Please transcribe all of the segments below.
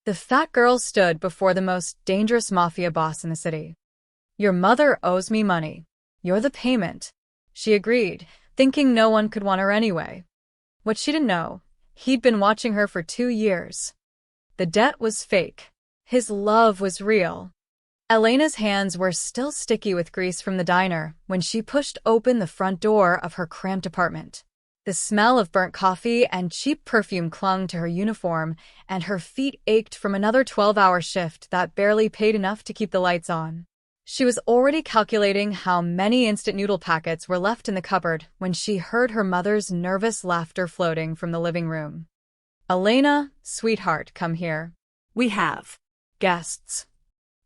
The fat girl stood before the most dangerous mafia boss in the city. Your mother owes me money. You're the payment. She agreed, thinking no one could want her anyway. What she didn't know, he'd been watching her for 2 years. The debt was fake. His love was real. Elena's hands were still sticky with grease from the diner when she pushed open the front door of her cramped apartment. The smell of burnt coffee and cheap perfume clung to her uniform, and her feet ached from another 12-hour shift that barely paid enough to keep the lights on. She was already calculating how many instant noodle packets were left in the cupboard when she heard her mother's nervous laughter floating from the living room. Elena, sweetheart, come here. We have guests.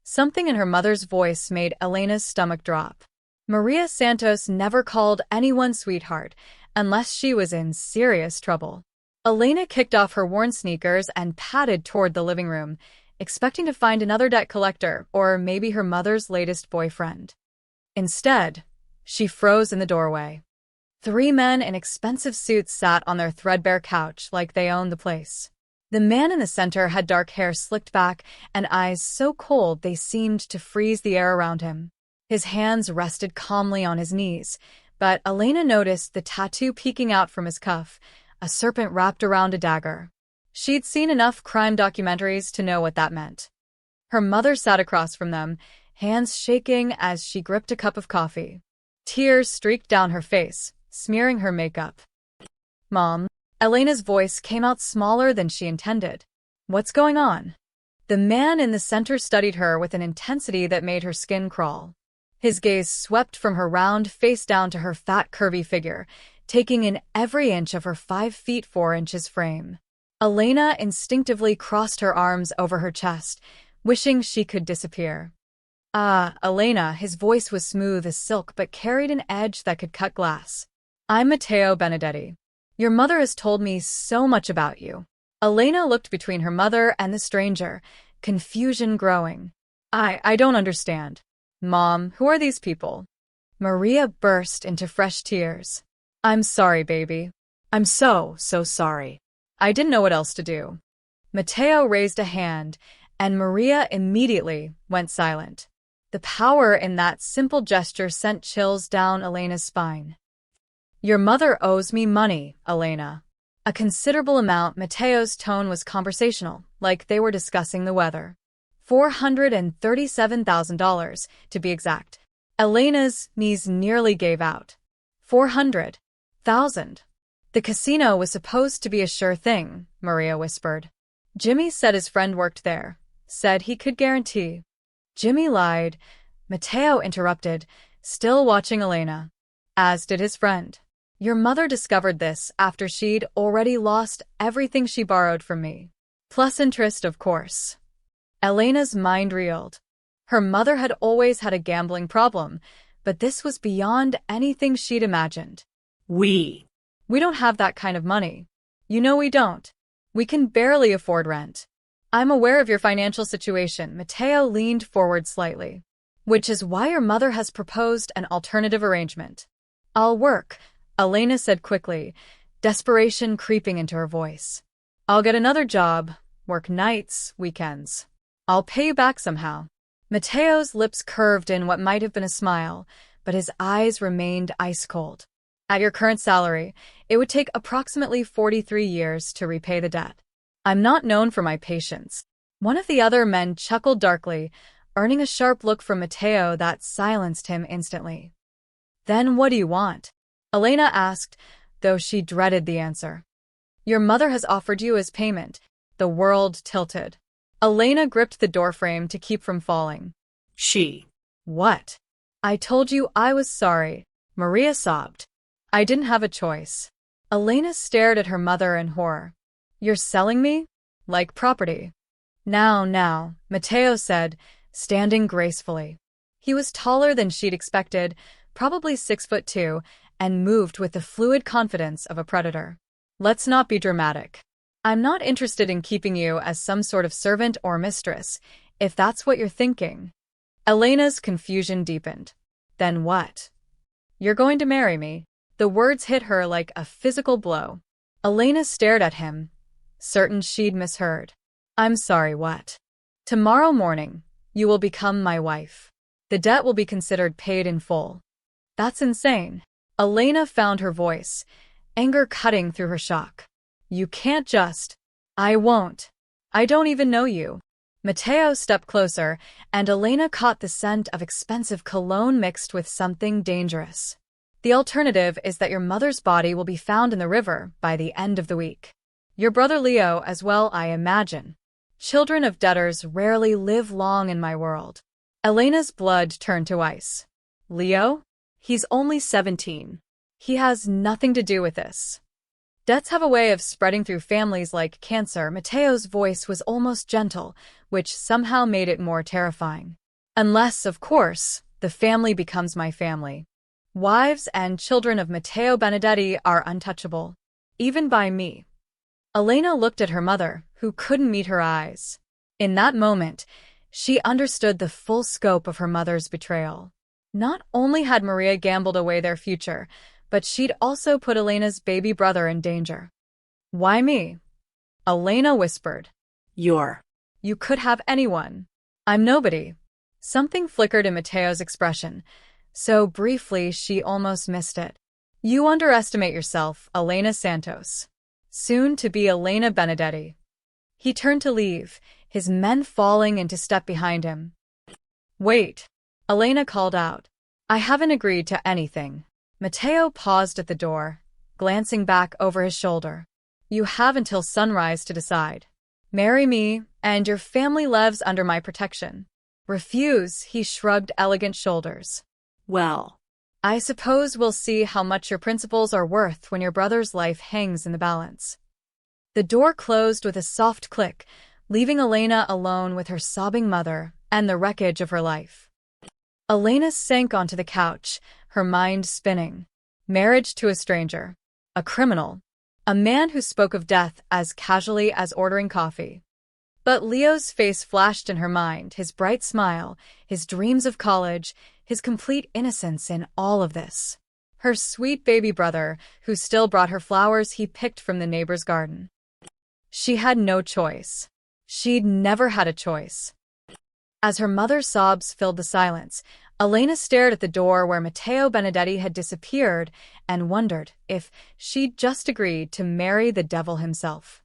Something in her mother's voice made Elena's stomach drop. Maria Santos never called anyone sweetheart unless she was in serious trouble. Elena kicked off her worn sneakers and padded toward the living room, expecting to find another debt collector or maybe her mother's latest boyfriend. Instead, she froze in the doorway. 3 men in expensive suits sat on their threadbare couch like they owned the place. The man in the center had dark hair slicked back and eyes so cold they seemed to freeze the air around him. His hands rested calmly on his knees, but Elena noticed the tattoo peeking out from his cuff, a serpent wrapped around a dagger. She'd seen enough crime documentaries to know what that meant. Her mother sat across from them, hands shaking as she gripped a cup of coffee. Tears streaked down her face, smearing her makeup. Mom, Elena's voice came out smaller than she intended. What's going on? The man in the center studied her with an intensity that made her skin crawl. His gaze swept from her round face down to her fat, curvy figure, taking in every inch of her 5 feet 4 inches frame. Elena instinctively crossed her arms over her chest, wishing she could disappear. Ah, Elena, his voice was smooth as silk but carried an edge that could cut glass. I'm Matteo Benedetti. Your mother has told me so much about you. Elena looked between her mother and the stranger, confusion growing. I don't understand. Mom, who are these people? Maria burst into fresh tears. I'm sorry, baby. I'm so sorry. I didn't know what else to do. Matteo raised a hand, and Maria immediately went silent. The power in that simple gesture sent chills down Elena's spine. Your mother owes me money, Elena. A considerable amount. Matteo's tone was conversational, like they were discussing the weather. $437,000, to be exact. Elena's knees nearly gave out. 400,000. The casino was supposed to be a sure thing, Maria whispered. Jimmy said his friend worked there, said he could guarantee. Jimmy lied. Matteo interrupted, still watching Elena. As did his friend. Your mother discovered this after she'd already lost everything she borrowed from me. Plus interest, of course. Elena's mind reeled. Her mother had always had a gambling problem, but this was beyond anything she'd imagined. We don't have that kind of money. You know we don't. We can barely afford rent. I'm aware of your financial situation. Matteo leaned forward slightly. Which is why your mother has proposed an alternative arrangement. I'll work, Elena said quickly, desperation creeping into her voice. I'll get another job, work nights, weekends. I'll pay you back somehow. Matteo's lips curved in what might have been a smile, but his eyes remained ice cold. At your current salary, it would take approximately 43 years to repay the debt. I'm not known for my patience. One of the other men chuckled darkly, earning a sharp look from Matteo that silenced him instantly. Then what do you want? Elena asked, though she dreaded the answer. Your mother has offered you as payment. The world tilted. Elena gripped the doorframe to keep from falling. What? I told you I was sorry, Maria sobbed. I didn't have a choice. Elena stared at her mother in horror. You're selling me? Like property. Now, Matteo said, standing gracefully. He was taller than she'd expected, probably 6'2", and moved with the fluid confidence of a predator. Let's not be dramatic. I'm not interested in keeping you as some sort of servant or mistress, if that's what you're thinking. Elena's confusion deepened. Then what? You're going to marry me? The words hit her like a physical blow. Elena stared at him, certain she'd misheard. I'm sorry, what? Tomorrow morning, you will become my wife. The debt will be considered paid in full. That's insane. Elena found her voice, anger cutting through her shock. You can't just. I won't. I don't even know you. Matteo stepped closer, and Elena caught the scent of expensive cologne mixed with something dangerous. The alternative is that your mother's body will be found in the river by the end of the week. Your brother Leo as well, I imagine. Children of debtors rarely live long in my world. Elena's blood turned to ice. Leo? He's only 17. He has nothing to do with this. Debts have a way of spreading through families like cancer. Matteo's voice was almost gentle, which somehow made it more terrifying. Unless, of course, the family becomes my family. Wives and children of Matteo Benedetti are untouchable, even by me. Elena looked at her mother, who couldn't meet her eyes. In that moment, she understood the full scope of her mother's betrayal. Not only had Maria gambled away their future, but she'd also put Elena's baby brother in danger. Why me? Elena whispered. You could have anyone. I'm nobody. Something flickered in Matteo's expression, so briefly she almost missed it. You underestimate yourself, Elena Santos. Soon to be Elena Benedetti. He turned to leave, his men falling into step behind him. Wait, Elena called out. I haven't agreed to anything. Matteo paused at the door, glancing back over his shoulder. You have until sunrise to decide. Marry me, and your family lives under my protection. Refuse, he shrugged elegant shoulders. Well, I suppose we'll see how much your principles are worth when your brother's life hangs in the balance. The door closed with a soft click, leaving Elena alone with her sobbing mother and the wreckage of her life. Elena sank onto the couch, her mind spinning. Marriage to a stranger. A criminal. A man who spoke of death as casually as ordering coffee. But Leo's face flashed in her mind, his bright smile, his dreams of college, his complete innocence in all of this. Her sweet baby brother, who still brought her flowers he picked from the neighbor's garden. She had no choice. She'd never had a choice. As her mother's sobs filled the silence, Elena stared at the door where Matteo Benedetti had disappeared and wondered if she'd just agreed to marry the devil himself.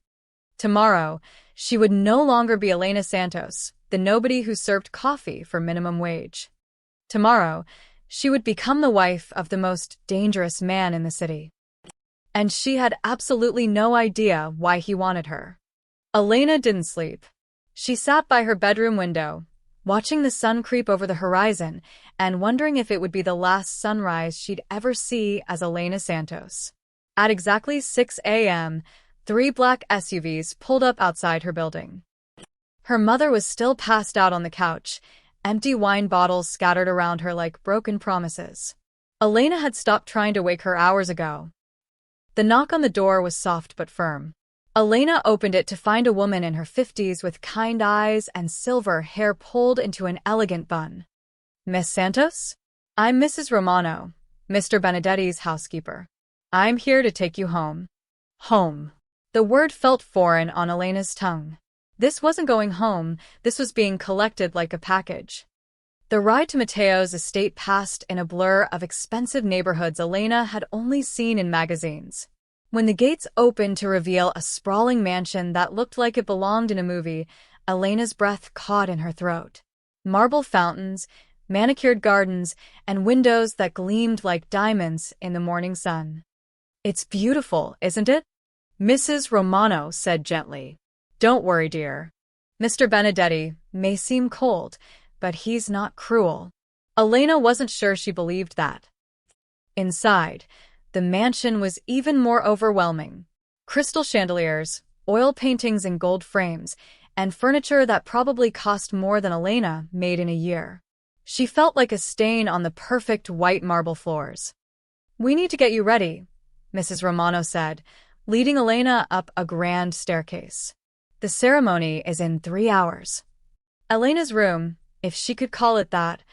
Tomorrow, she would no longer be Elena Santos, the nobody who served coffee for minimum wage. Tomorrow, she would become the wife of the most dangerous man in the city. And she had absolutely no idea why he wanted her. Elena didn't sleep. She sat by her bedroom window, watching the sun creep over the horizon and wondering if it would be the last sunrise she'd ever see as Elena Santos. At exactly 6 a.m., 3 black SUVs pulled up outside her building. Her mother was still passed out on the couch, empty wine bottles scattered around her like broken promises. Elena had stopped trying to wake her hours ago. The knock on the door was soft but firm. Elena opened it to find a woman in her 50s with kind eyes and silver hair pulled into an elegant bun. Miss Santos? I'm Mrs. Romano, Mr. Benedetti's housekeeper. I'm here to take you home. Home. The word felt foreign on Elena's tongue. This wasn't going home, this was being collected like a package. The ride to Matteo's estate passed in a blur of expensive neighborhoods Elena had only seen in magazines. When the gates opened to reveal a sprawling mansion that looked like it belonged in a movie, Elena's breath caught in her throat. Marble fountains, manicured gardens, and windows that gleamed like diamonds in the morning sun. It's beautiful, isn't it? Mrs. Romano said gently. Don't worry, dear. Mr. Benedetti may seem cold, but he's not cruel. Elena wasn't sure she believed that. Inside, the mansion was even more overwhelming. Crystal chandeliers, oil paintings in gold frames, and furniture that probably cost more than Elena made in a year. She felt like a stain on the perfect white marble floors. We need to get you ready, Mrs. Romano said, leading Elena up a grand staircase. The ceremony is in 3 hours. Elena's room, if she could call it that,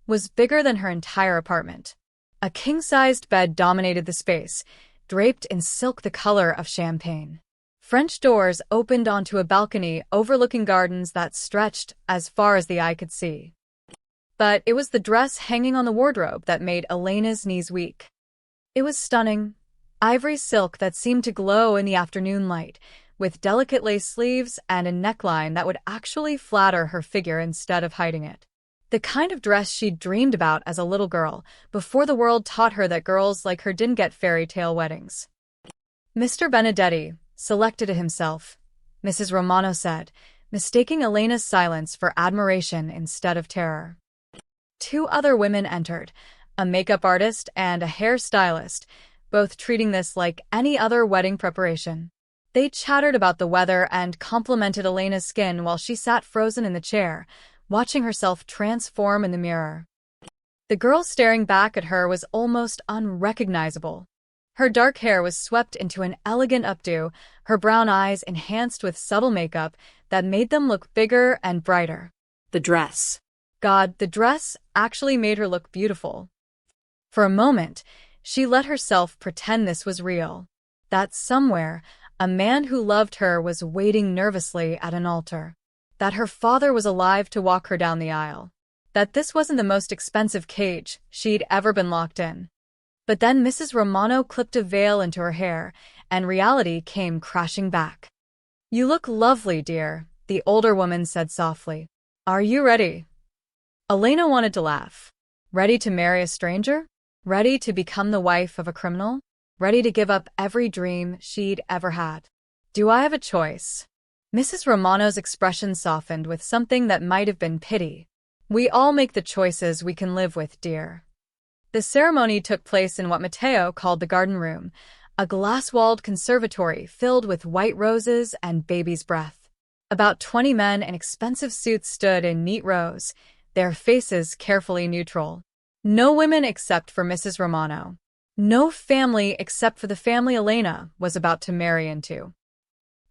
was bigger than her entire apartment. A king-sized bed dominated the space, draped in silk the color of champagne. French doors opened onto a balcony overlooking gardens that stretched as far as the eye could see. But it was the dress hanging on the wardrobe that made Elena's knees weak. It was stunning, ivory silk that seemed to glow in the afternoon light, with delicate lace sleeves and a neckline that would actually flatter her figure instead of hiding it. The kind of dress she'd dreamed about as a little girl, before the world taught her that girls like her didn't get fairy tale weddings. Mr. Benedetti selected it himself, Mrs. Romano said, mistaking Elena's silence for admiration instead of terror. Two other women entered, a makeup artist and a hairstylist, both treating this like any other wedding preparation. They chattered about the weather and complimented Elena's skin while she sat frozen in the chair, watching herself transform in the mirror. The girl staring back at her was almost unrecognizable. Her dark hair was swept into an elegant updo, her brown eyes enhanced with subtle makeup that made them look bigger and brighter. The dress. God, the dress actually made her look beautiful. For a moment, she let herself pretend this was real, that somewhere, a man who loved her was waiting nervously at an altar, that her father was alive to walk her down the aisle, that this wasn't the most expensive cage she'd ever been locked in. But then Mrs. Romano clipped a veil into her hair, and reality came crashing back. "You look lovely, dear," the older woman said softly. "Are you ready?" Elena wanted to laugh. Ready to marry a stranger? Ready to become the wife of a criminal? Ready to give up every dream she'd ever had? "Do I have a choice?" Mrs. Romano's expression softened with something that might have been pity. "We all make the choices we can live with, dear." The ceremony took place in what Matteo called the garden room, a glass-walled conservatory filled with white roses and baby's breath. About 20 men in expensive suits stood in neat rows, their faces carefully neutral. No women except for Mrs. Romano. No family except for the family Elena was about to marry into.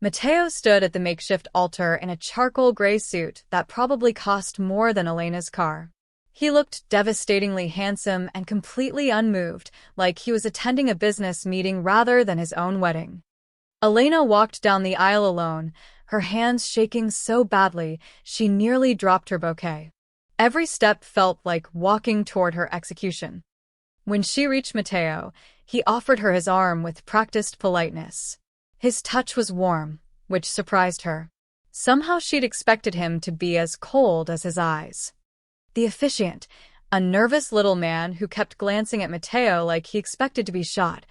Matteo stood at the makeshift altar in a charcoal gray suit that probably cost more than Elena's car. He looked devastatingly handsome and completely unmoved, like he was attending a business meeting rather than his own wedding. Elena walked down the aisle alone, her hands shaking so badly she nearly dropped her bouquet. Every step felt like walking toward her execution. When she reached Matteo, he offered her his arm with practiced politeness. His touch was warm, which surprised her. Somehow she'd expected him to be as cold as his eyes. The officiant, a nervous little man who kept glancing at Matteo like he expected to be shot,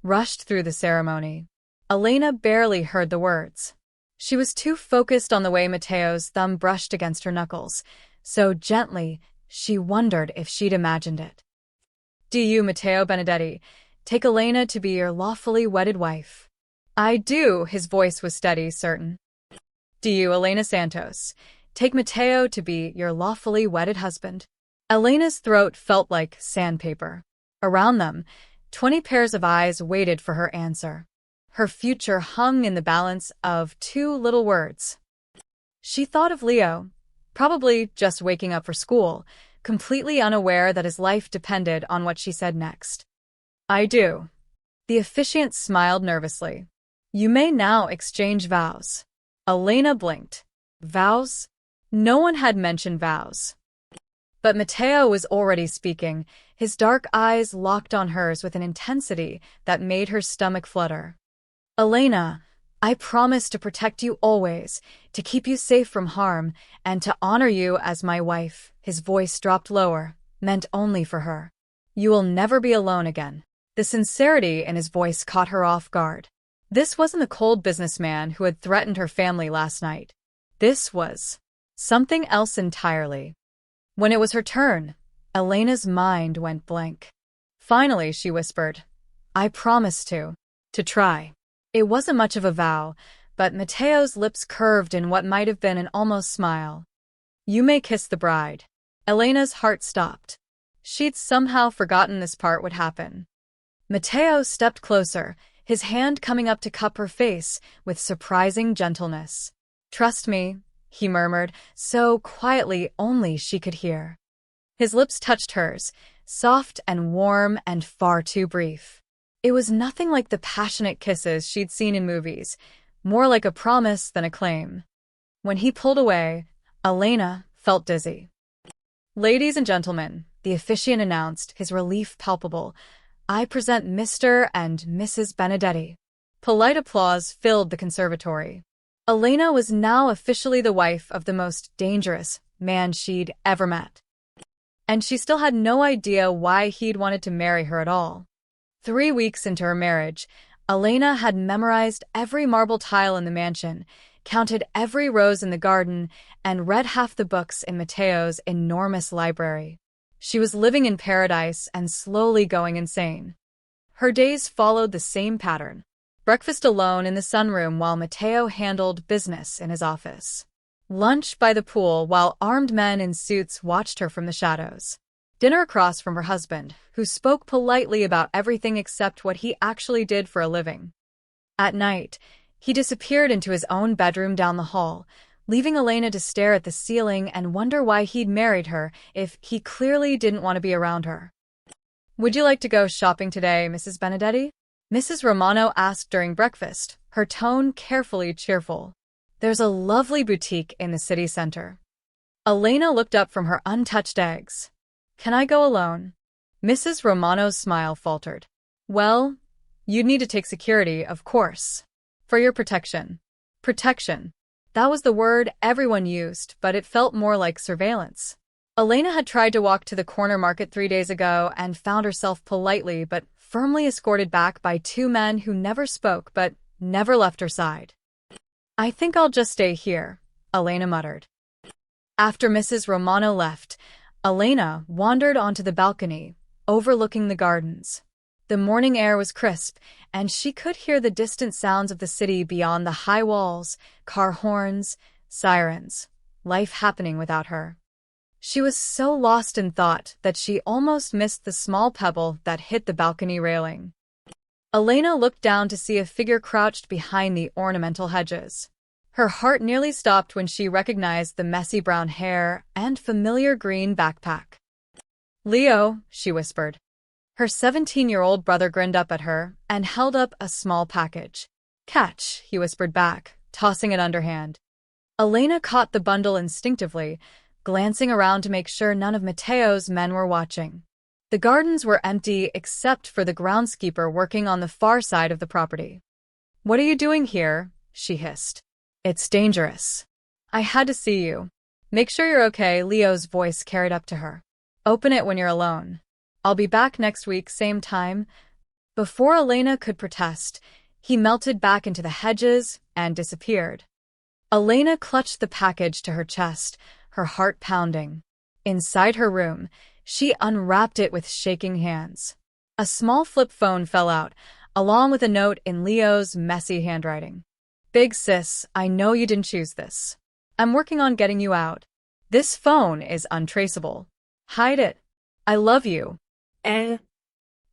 rushed through the ceremony. Elena barely heard the words. She was too focused on the way Matteo's thumb brushed against her knuckles, so gently she wondered if she'd imagined it. "Do you, Matteo Benedetti, take Elena to be your lawfully wedded wife?" "I do," his voice was steady, certain. "Do you, Elena Santos, take Matteo to be your lawfully wedded husband?" Elena's throat felt like sandpaper. Around them, 20 pairs of eyes waited for her answer. Her future hung in the balance of two little words. She thought of Leo, probably just waking up for school, completely unaware that his life depended on what she said next. "I do." The officiant smiled nervously. "You may now exchange vows." Elena blinked. Vows? No one had mentioned vows. But Matteo was already speaking, his dark eyes locked on hers with an intensity that made her stomach flutter. "Elena, I promise to protect you always, to keep you safe from harm, and to honor you as my wife." His voice dropped lower, meant only for her. "You will never be alone again." The sincerity in his voice caught her off guard. This wasn't the cold businessman who had threatened her family last night. This was something else entirely. When it was her turn, Elena's mind went blank. Finally, she whispered, "I promise to try." It wasn't much of a vow, but Matteo's lips curved in what might have been an almost smile. "You may kiss the bride." Elena's heart stopped. She'd somehow forgotten this part would happen. Matteo stepped closer, his hand coming up to cup her face with surprising gentleness. "Trust me," he murmured, so quietly only she could hear. His lips touched hers, soft and warm and far too brief. It was nothing like the passionate kisses she'd seen in movies, more like a promise than a claim. When he pulled away, Elena felt dizzy. "Ladies and gentlemen," the officiant announced, his relief palpable, "I present Mr. and Mrs. Benedetti." Polite applause filled the conservatory. Elena was now officially the wife of the most dangerous man she'd ever met. And she still had no idea why he'd wanted to marry her at all. 3 weeks into her marriage, Elena had memorized every marble tile in the mansion, counted every rose in the garden, and read half the books in Matteo's enormous library. She was living in paradise and slowly going insane. Her days followed the same pattern. Breakfast alone in the sunroom while Matteo handled business in his office. Lunch by the pool while armed men in suits watched her from the shadows. Dinner across from her husband, who spoke politely about everything except what he actually did for a living. At night, he disappeared into his own bedroom down the hall, leaving Elena to stare at the ceiling and wonder why he'd married her if he clearly didn't want to be around her. "Would you like to go shopping today, Mrs. Benedetti?" Mrs. Romano asked during breakfast, her tone carefully cheerful. "There's a lovely boutique in the city center." Elena looked up from her untouched eggs. "Can I go alone?" Mrs. Romano's smile faltered. "Well, you'd need to take security, of course. For your protection." Protection. That was the word everyone used, but it felt more like surveillance. Elena had tried to walk to the corner market 3 days ago and found herself politely but firmly escorted back by 2 men who never spoke but never left her side. "I think I'll just stay here," Elena muttered. After Mrs. Romano left, Elena wandered onto the balcony, overlooking the gardens. The morning air was crisp, and she could hear the distant sounds of the city beyond the high walls, car horns, sirens, life happening without her. She was so lost in thought that she almost missed the small pebble that hit the balcony railing. Elena looked down to see a figure crouched behind the ornamental hedges. Her heart nearly stopped when she recognized the messy brown hair and familiar green backpack. "Leo," she whispered. Her 17-year-old brother grinned up at her and held up a small package. "Catch," he whispered back, tossing it underhand. Elena caught the bundle instinctively, glancing around to make sure none of Matteo's men were watching. The gardens were empty except for the groundskeeper working on the far side of the property. "What are you doing here?" she hissed. "It's dangerous. I had to see you. Make sure you're okay," Leo's voice carried up to her. "Open it when you're alone. I'll be back next week, same time." Before Elena could protest, he melted back into the hedges and disappeared. Elena clutched the package to her chest, her heart pounding. Inside her room, she unwrapped it with shaking hands. A small flip phone fell out, along with a note in Leo's messy handwriting. "Big sis, I know you didn't choose this. I'm working on getting you out. This phone is untraceable. Hide it. I love you."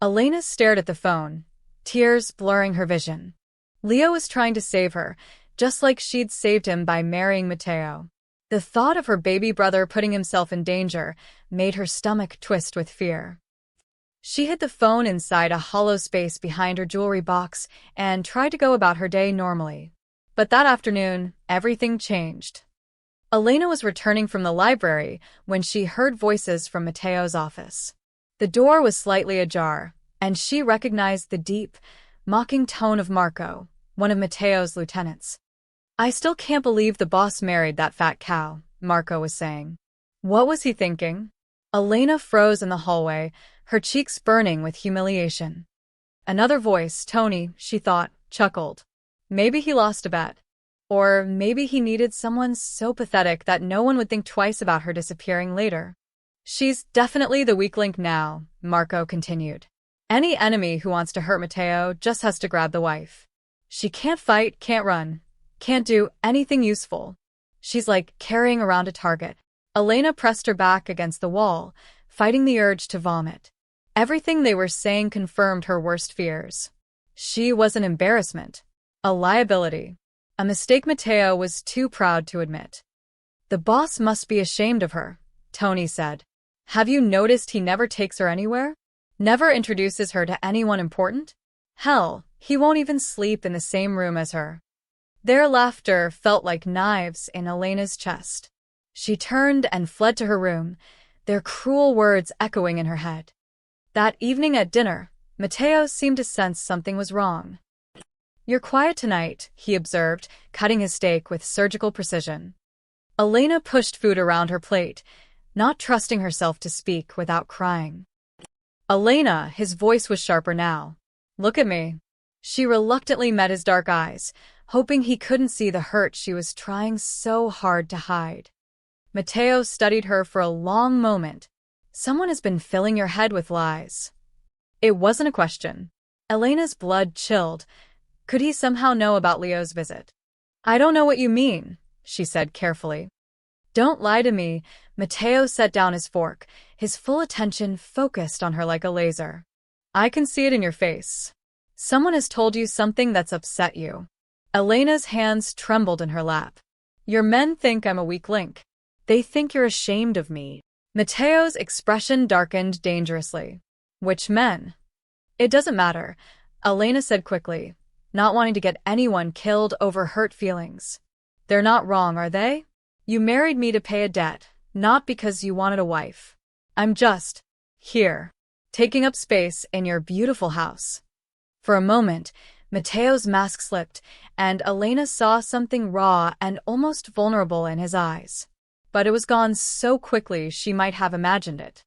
Elena stared at the phone, tears blurring her vision. Leo was trying to save her, just like she'd saved him by marrying Matteo. The thought of her baby brother putting himself in danger made her stomach twist with fear. She hid the phone inside a hollow space behind her jewelry box and tried to go about her day normally. But that afternoon, everything changed. Elena was returning from the library when she heard voices from Matteo's office. The door was slightly ajar, and she recognized the deep, mocking tone of Marco, one of Matteo's lieutenants. "I still can't believe the boss married that fat cow," Marco was saying. What was he thinking? Elena froze in the hallway, her cheeks burning with humiliation. Another voice, Tony, she thought, chuckled. Maybe he lost a bet. Or maybe he needed someone so pathetic that no one would think twice about her disappearing later. "She's definitely the weak link now," Marco continued. "Any enemy who wants to hurt Matteo just has to grab the wife. She can't fight, can't run, can't do anything useful. She's like carrying around a target." Elena pressed her back against the wall, fighting the urge to vomit. Everything they were saying confirmed her worst fears. She was an embarrassment, a liability, a mistake Matteo was too proud to admit. "The boss must be ashamed of her," Tony said. "Have you noticed he never takes her anywhere? Never introduces her to anyone important? Hell, he won't even sleep in the same room as her." Their laughter felt like knives in Elena's chest. She turned and fled to her room, their cruel words echoing in her head. That evening at dinner, Mateo seemed to sense something was wrong. "You're quiet tonight," he observed, cutting his steak with surgical precision. Elena pushed food around her plate, not trusting herself to speak without crying. "Elena," his voice was sharper now. "Look at me." She reluctantly met his dark eyes, hoping he couldn't see the hurt she was trying so hard to hide. Mateo studied her for a long moment. "Someone has been filling your head with lies." It wasn't a question. Elena's blood chilled. Could he somehow know about Leo's visit? "I don't know what you mean," she said carefully. "Don't lie to me." Mateo set down his fork, his full attention focused on her like a laser. "I can see it in your face. Someone has told you something that's upset you." Elena's hands trembled in her lap. "Your men think I'm a weak link. They think you're ashamed of me." Mateo's expression darkened dangerously. "Which men?" "It doesn't matter," Elena said quickly, not wanting to get anyone killed over hurt feelings. "They're not wrong, are they? You married me to pay a debt, not because you wanted a wife. I'm just here, taking up space in your beautiful house." For a moment, Mateo's mask slipped, and Elena saw something raw and almost vulnerable in his eyes. But it was gone so quickly she might have imagined it.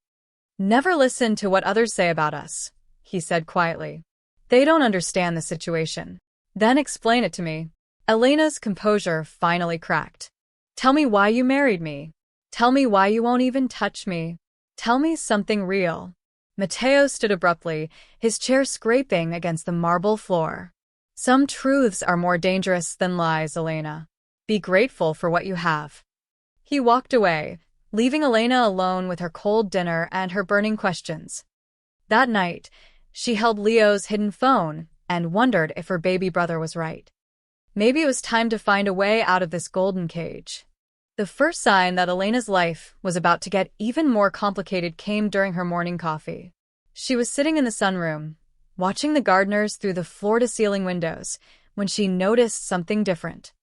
"Never listen to what others say about us," he said quietly. "They don't understand the situation. Then explain it to me." Elena's composure finally cracked. "Tell me why you married me. Tell me why you won't even touch me. Tell me something real." Mateo stood abruptly, his chair scraping against the marble floor. "Some truths are more dangerous than lies, Elena. Be grateful for what you have." He walked away, leaving Elena alone with her cold dinner and her burning questions. That night, she held Leo's hidden phone and wondered if her baby brother was right. Maybe it was time to find a way out of this golden cage. The first sign that Elena's life was about to get even more complicated came during her morning coffee. She was sitting in the sunroom, watching the gardeners through the floor-to-ceiling windows, when she noticed something different.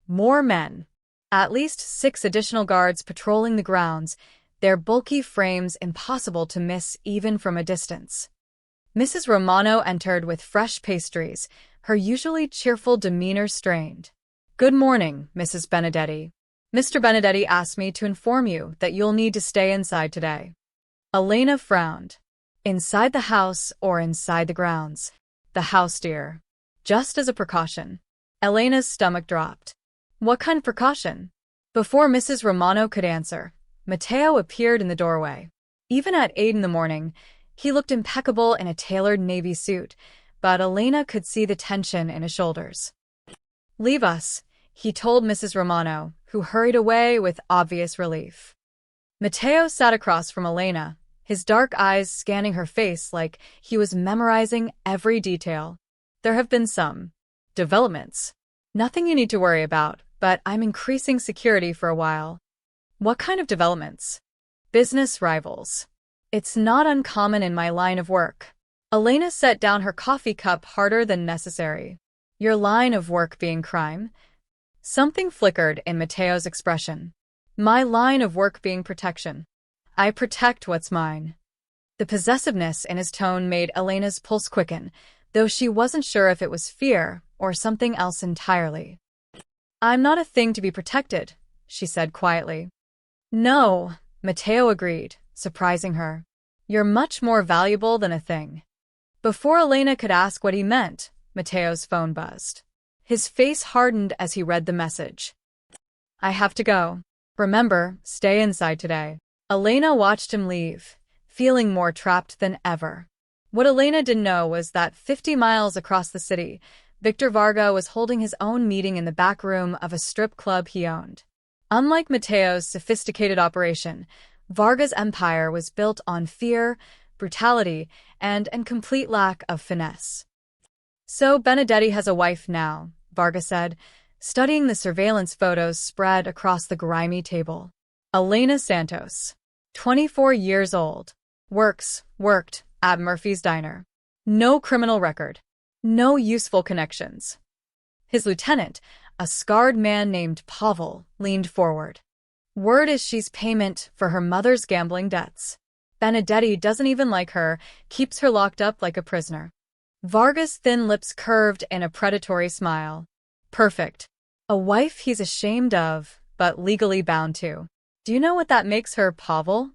More men. At least 6 additional guards patrolling the grounds, their bulky frames impossible to miss even from a distance. Mrs. Romano entered with fresh pastries, her usually cheerful demeanor strained. "Good morning, Mrs. Benedetti. Mr. Benedetti asked me to inform you that you'll need to stay inside today." Elena frowned. "Inside the house or inside the grounds?" "The house, dear. Just as a precaution." Elena's stomach dropped. "What kind of precaution?" Before Mrs. Romano could answer, Mateo appeared in the doorway. Even at 8 in the morning, he looked impeccable in a tailored navy suit, but Elena could see the tension in his shoulders. "Leave us," he told Mrs. Romano, who hurried away with obvious relief. Mateo sat across from Elena, his dark eyes scanning her face like he was memorizing every detail. "There have been some developments. Nothing you need to worry about, but I'm increasing security for a while." "What kind of developments?" "Business rivals. It's not uncommon in my line of work." Elena set down her coffee cup harder than necessary. "Your line of work being crime?" Something flickered in Mateo's expression. "My line of work being protection. I protect what's mine." The possessiveness in his tone made Elena's pulse quicken, though she wasn't sure if it was fear or something else entirely. "I'm not a thing to be protected," she said quietly. "No," Mateo agreed, surprising her. "You're much more valuable than a thing." Before Elena could ask what he meant, Mateo's phone buzzed. His face hardened as he read the message. "I have to go. Remember, stay inside today." Elena watched him leave, feeling more trapped than ever. What Elena didn't know was that 50 miles across the city, Victor Varga was holding his own meeting in the back room of a strip club he owned. Unlike Mateo's sophisticated operation, Varga's empire was built on fear, brutality, and complete lack of finesse. "So Benedetti has a wife now," Varga said, studying the surveillance photos spread across the grimy table. "Elena Santos, 24 years old, worked at Murphy's Diner. No criminal record. No useful connections. His lieutenant, a scarred man named Pavel leaned forward. Word is she's payment for her mother's gambling debts. Benedetti doesn't even like her, keeps her locked up like a prisoner. Varga's thin lips curved in a predatory smile. Perfect. A wife he's ashamed of, but legally bound to. Do you know what that makes her, Pavel?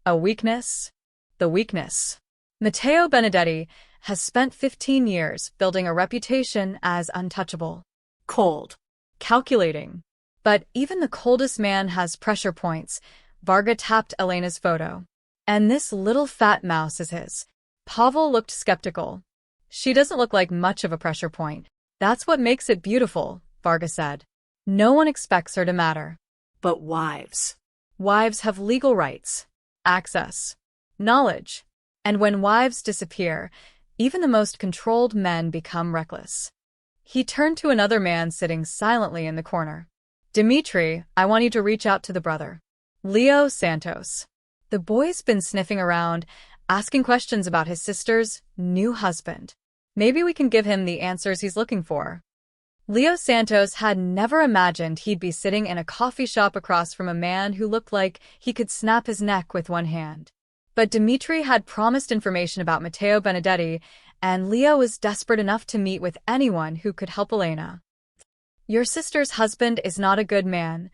A weakness? The weakness. Matteo Benedetti has spent 15 years building a reputation as untouchable. Cold. Calculating. But even the coldest man has pressure points. Varga tapped Elena's photo. And this little fat mouse is his. Pavel looked skeptical. She doesn't look like much of a pressure point. That's what makes it beautiful, Varga said. No one expects her to matter. But wives. Wives have legal rights, access, knowledge. And when wives disappear, even the most controlled men become reckless. He turned to another man sitting silently in the corner. Dimitri, I want you to reach out to the brother. Leo Santos. The boy's been sniffing around, asking questions about his sister's new husband. Maybe we can give him the answers he's looking for. Leo Santos had never imagined he'd be sitting in a coffee shop across from a man who looked like he could snap his neck with one hand. But Dimitri had promised information about Matteo Benedetti, and Leo was desperate enough to meet with anyone who could help Elena. Your sister's husband is not a good man,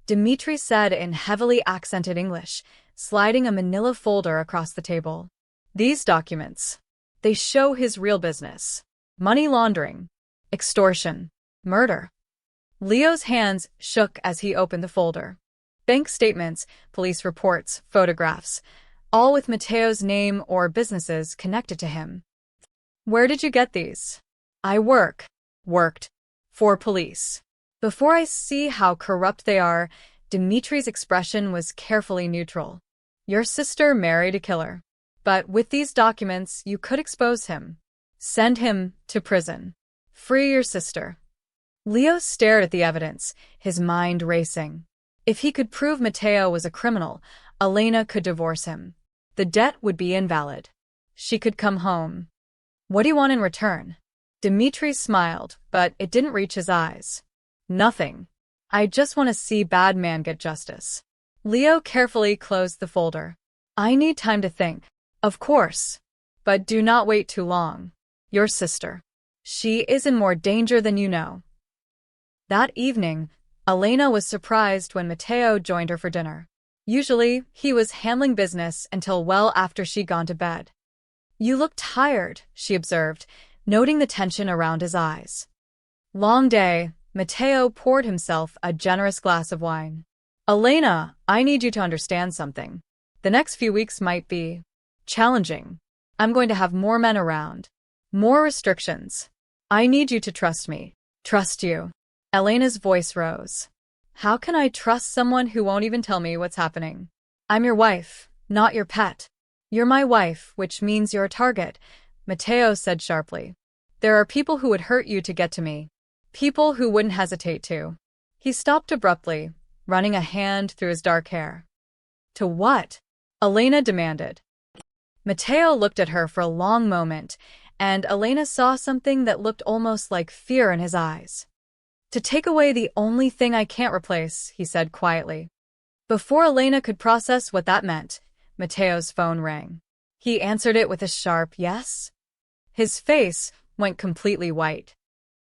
Dimitri said in heavily accented English, sliding a manila folder across the table. These documents. They show his real business. Money laundering. Extortion. Murder. Leo's hands shook as he opened the folder. Bank statements, police reports, photographs, all with Matteo's name or businesses connected to him. Where did you get these? I worked, for police. Before I see how corrupt they are, Dimitri's expression was carefully neutral. Your sister married a killer. But with these documents, you could expose him. Send him to prison. Free your sister. Leo stared at the evidence, his mind racing. If he could prove Matteo was a criminal, Elena could divorce him. The debt would be invalid. She could come home. What do you want in return? Dimitri smiled, but it didn't reach his eyes. Nothing. I just want to see bad man get justice. Leo carefully closed the folder. I need time to think. Of course. But do not wait too long. Your sister. She is in more danger than you know. That evening, Elena was surprised when Matteo joined her for dinner. Usually, he was handling business until well after she'd gone to bed. You look tired, she observed, noting the tension around his eyes. Long day, Matteo poured himself a generous glass of wine. Elena, I need you to understand something. The next few weeks might be challenging. I'm going to have more men around. More restrictions. I need you to trust me. Trust you. Elena's voice rose. How can I trust someone who won't even tell me what's happening? I'm your wife, not your pet. You're my wife, which means you're a target, Matteo said sharply. There are people who would hurt you to get to me. People who wouldn't hesitate to. He stopped abruptly, running a hand through his dark hair. To what? Elena demanded. Matteo looked at her for a long moment, and Elena saw something that looked almost like fear in his eyes. To take away the only thing I can't replace, he said quietly. Before Elena could process what that meant, Matteo's phone rang. He answered it with a sharp yes. His face went completely white.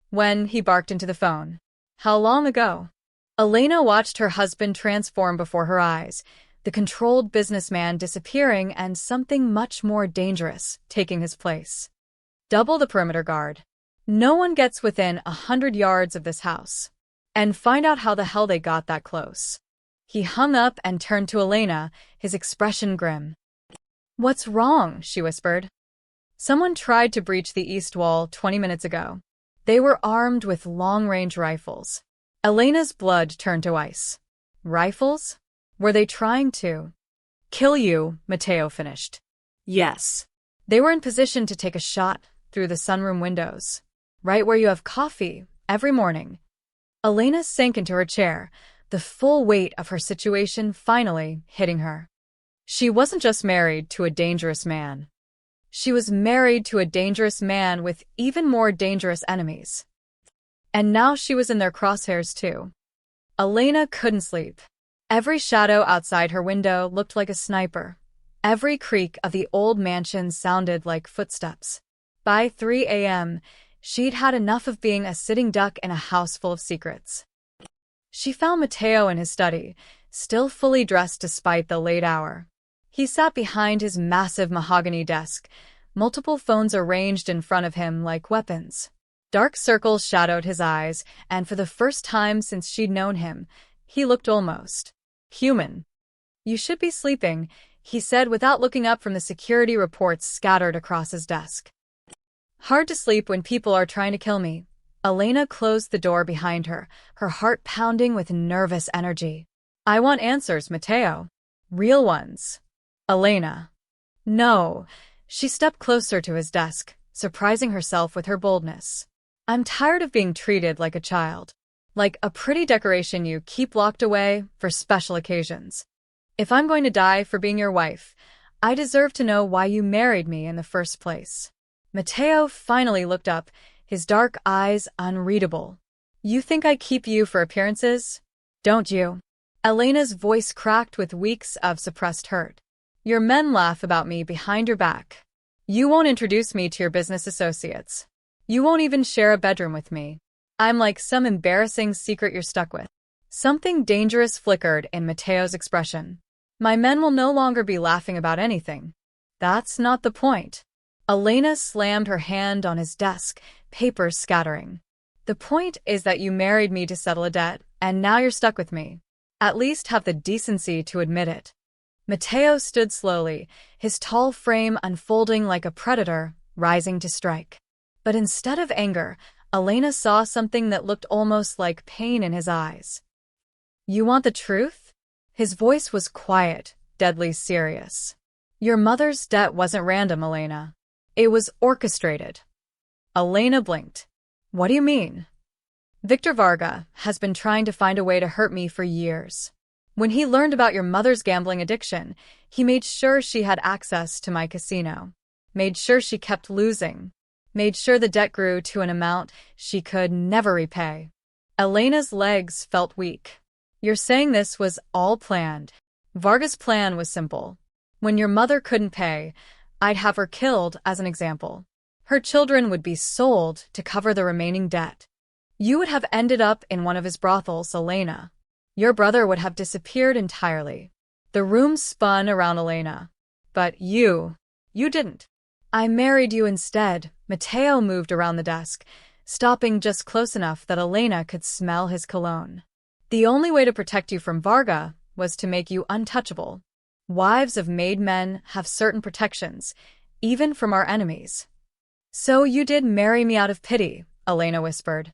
When he barked into the phone. How long ago? Elena watched her husband transform before her eyes, the controlled businessman disappearing and something much more dangerous taking his place. Double the perimeter guard. No one gets within 100 yards of this house. And find out how the hell they got that close. He hung up and turned to Elena, his expression grim. What's wrong? She whispered. Someone tried to breach the east wall 20 minutes ago. They were armed with long-range rifles. Elena's blood turned to ice. Rifles? Were they trying to kill you? Matteo finished. Yes. They were in position to take a shot through the sunroom windows. Right where you have coffee, every morning. Elena sank into her chair, the full weight of her situation finally hitting her. She wasn't just married to a dangerous man. She was married to a dangerous man with even more dangerous enemies. And now she was in their crosshairs too. Elena couldn't sleep. Every shadow outside her window looked like a sniper. Every creak of the old mansion sounded like footsteps. By 3 a.m., she'd had enough of being a sitting duck in a house full of secrets. She found Matteo in his study, still fully dressed despite the late hour. He sat behind his massive mahogany desk, multiple phones arranged in front of him like weapons. Dark circles shadowed his eyes, and for the first time since she'd known him, he looked almost human. "You should be sleeping," he said without looking up from the security reports scattered across his desk. "Hard to sleep when people are trying to kill me." Elena closed the door behind her, her heart pounding with nervous energy. "I want answers, Matteo. Real ones." "Elena." "No." She stepped closer to his desk, surprising herself with her boldness. "I'm tired of being treated like a child. Like a pretty decoration you keep locked away for special occasions. If I'm going to die for being your wife, I deserve to know why you married me in the first place." Matteo finally looked up, his dark eyes unreadable. "You think I keep you for appearances? Don't you?" Elena's voice cracked with weeks of suppressed hurt. "Your men laugh about me behind your back. You won't introduce me to your business associates. You won't even share a bedroom with me. I'm like some embarrassing secret you're stuck with." Something dangerous flickered in Matteo's expression. "My men will no longer be laughing about anything. That's not the point." Elena slammed her hand on his desk, papers scattering. "The point is that you married me to settle a debt, and now you're stuck with me. At least have the decency to admit it." Matteo stood slowly, his tall frame unfolding like a predator, rising to strike. But instead of anger, Elena saw something that looked almost like pain in his eyes. "You want the truth?" His voice was quiet, deadly serious. "Your mother's debt wasn't random, Elena. It was orchestrated." Elena blinked. "What do you mean?" "Victor Varga has been trying to find a way to hurt me for years. When he learned about your mother's gambling addiction, he made sure she had access to my casino. Made sure she kept losing. Made sure the debt grew to an amount she could never repay." Elena's legs felt weak. "You're saying this was all planned?" "Varga's plan was simple. When your mother couldn't pay, I'd have her killed as an example. Her children would be sold to cover the remaining debt. You would have ended up in one of his brothels, Elena. Your brother would have disappeared entirely." The room spun around Elena. "But you didn't." "I married you instead." Matteo moved around the desk, stopping just close enough that Elena could smell his cologne. "The only way to protect you from Varga was to make you untouchable. Wives of made men have certain protections, even from our enemies." "So you did marry me out of pity," Elena whispered.